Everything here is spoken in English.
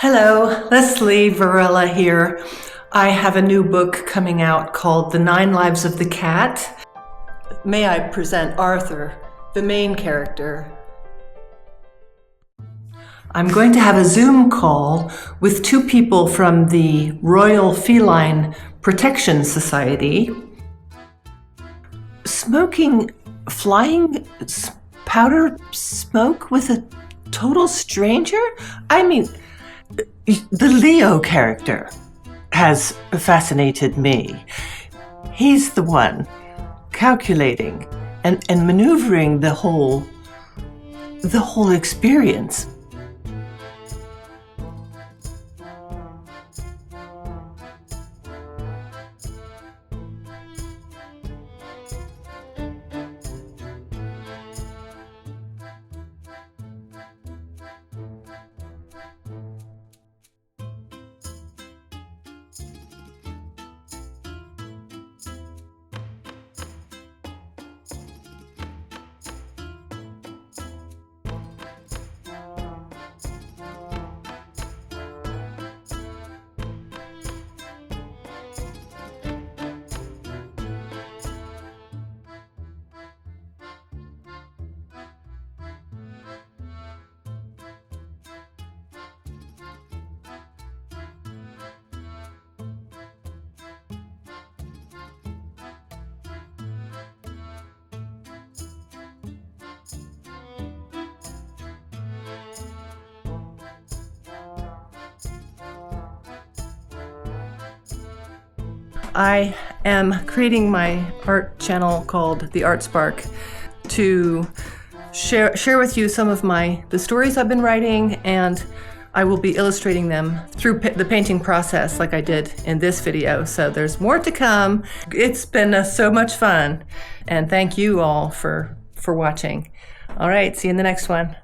Hello, Leslie Varela here. I have a new book coming out called The 9 Lives of the Cat. May I present Arthur, the main character. I'm going to have a Zoom call with 2 people from the Royal Feline Protection Society. Smoking flying powder smoke with a total stranger? I mean, the Leo character has fascinated me. He's the one calculating and maneuvering the whole experience. I am creating my art channel called The Art Spark to share with you some of the stories I've been writing, and I will be illustrating them through the painting process like I did in this video. So there's more to come. It's been so much fun, and thank you all for watching. All right, see you in the next one.